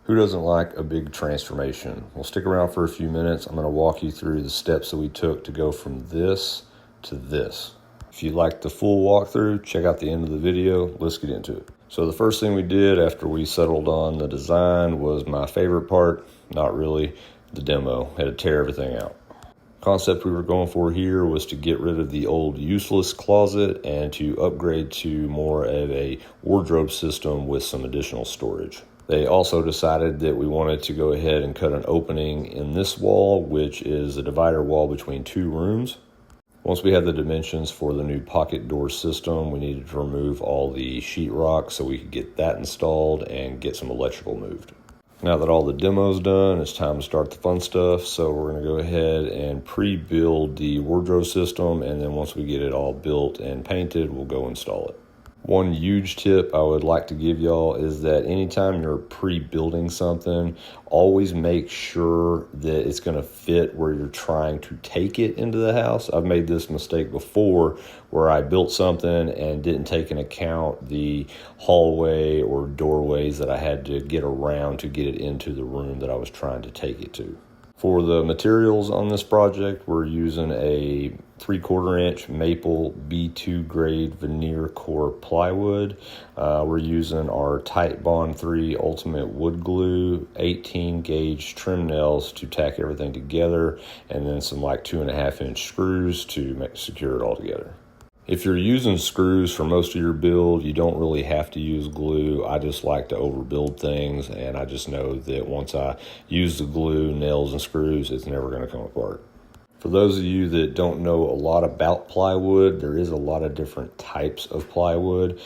Who doesn't like a big transformation? Well, stick around for a few minutes. I'm going to walk you through the steps that we took to go from this to this. If you'd like the full walkthrough, check out the end of the video. Let's get into it. So the first thing we did after we settled on the design was my favorite part, not really, the demo. Had to tear everything out. Concept we were going for here was to get rid of the old useless closet and to upgrade to more of a wardrobe system with some additional storage. They also decided that we wanted to go ahead and cut an opening in this wall, which is a divider wall between two rooms. Once we had the dimensions for the new pocket door system, we needed to remove all the sheetrock so we could get that installed and get some electrical moved. Now that all the demo's done, it's time to start the fun stuff. So we're going to go ahead and pre-build the wardrobe system, and then once we get it all built and painted, we'll go install it. One huge tip I would like to give y'all is that anytime you're pre-building something, always make sure that it's going to fit where you're trying to take it into the house. I've made this mistake before where I built something and didn't take into account the hallway or doorways that I had to get around to get it into the room that I was trying to take it to. For the materials on this project, we're using a 3/4 inch maple B2 grade veneer core plywood. We're using our Tight Bond 3 Ultimate Wood Glue, 18 gauge trim nails to tack everything together, and then some like 2.5 inch screws to secure it all together. If you're using screws for most of your build, you don't really have to use glue. I just like to overbuild things, and I just know that once I use the glue, nails, and screws, it's never going to come apart. For those of you that don't know a lot about plywood, there is a lot of different types of plywood.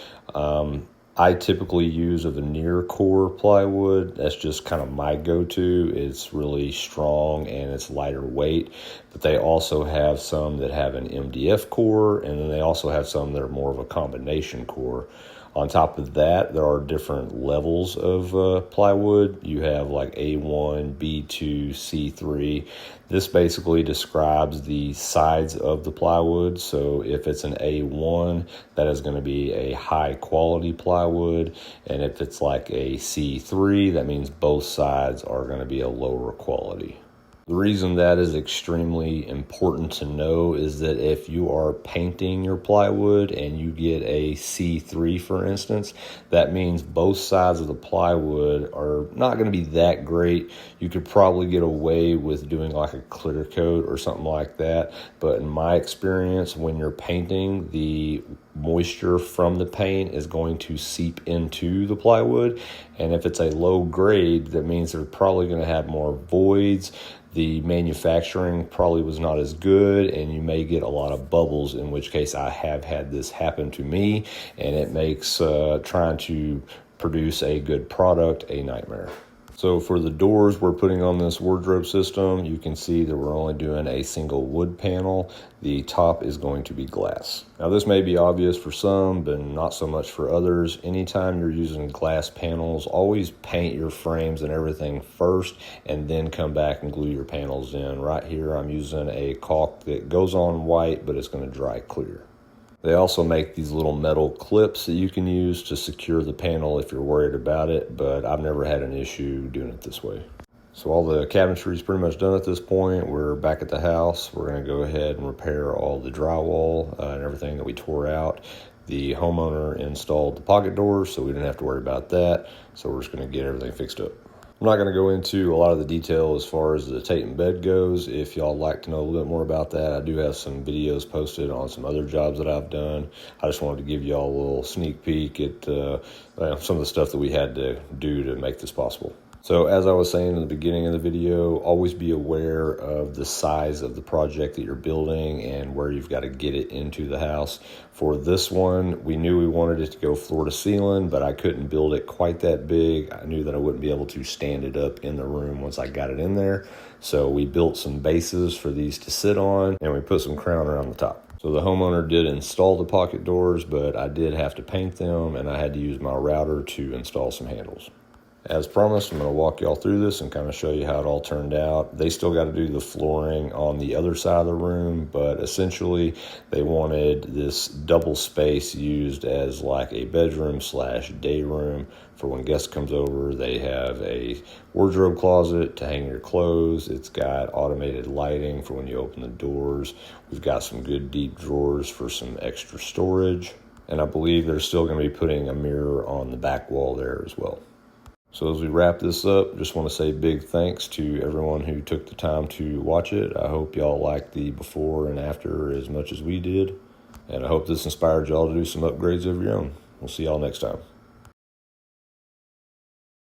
I typically use a veneer core plywood. That's just kind of my go-to. It's really strong and it's lighter weight, but they also have some that have an MDF core, and then they also have some that are more of a combination core. On top of that, there are different levels of plywood. You have like A1, B2, C3. This basically describes the sides of the plywood. So if it's an A1, that is going to be a high quality plywood. And if it's like a C3, that means both sides are going to be a lower quality. The reason that is extremely important to know is that if you are painting your plywood and you get a C3, for instance, that means both sides of the plywood are not going to be that great. You could probably get away with doing like a clear coat or something like that. But in my experience, when you're painting, the moisture from the paint is going to seep into the plywood. And if it's a low grade, that means they're probably going to have more voids. The manufacturing probably was not as good, and you may get a lot of bubbles, in which case I have had this happen to me, and it makes trying to produce a good product a nightmare. So for the doors we're putting on this wardrobe system, you can see that we're only doing a single wood panel. The top is going to be glass. Now this may be obvious for some, but not so much for others. Anytime you're using glass panels, always paint your frames and everything first, and then come back and glue your panels in. Right here I'm using a caulk that goes on white, but it's going to dry clear. They also make these little metal clips that you can use to secure the panel if you're worried about it, but I've never had an issue doing it this way. So all the cabinetry is pretty much done at this point. We're back at the house. We're going to go ahead and repair all the drywall and everything that we tore out. The homeowner installed the pocket doors, so we didn't have to worry about that. So we're just going to get everything fixed up. I'm not going to go into a lot of the detail as far as the Tate and bed goes. If y'all like to know a little bit more about that, I do have some videos posted on some other jobs that I've done. I just wanted to give y'all a little sneak peek at some of the stuff that we had to do to make this possible. So as I was saying in the beginning of the video, always be aware of the size of the project that you're building and where you've got to get it into the house. For this one, we knew we wanted it to go floor to ceiling, but I couldn't build it quite that big. I knew that I wouldn't be able to stand it up in the room once I got it in there. So we built some bases for these to sit on, and we put some crown around the top. So the homeowner did install the pocket doors, but I did have to paint them, and I had to use my router to install some handles. As promised, I'm going to walk y'all through this and kind of show you how it all turned out. They still got to do the flooring on the other side of the room, but essentially they wanted this double space used as like a bedroom slash day room for when guests comes over. They have a wardrobe closet to hang your clothes. It's got automated lighting for when you open the doors. We've got some good deep drawers for some extra storage. And I believe they're still going to be putting a mirror on the back wall there as well. So as we wrap this up, just want to say big thanks to everyone who took the time to watch it. I hope y'all liked the before and after as much as we did. And I hope this inspired y'all to do some upgrades of your own. We'll see y'all next time.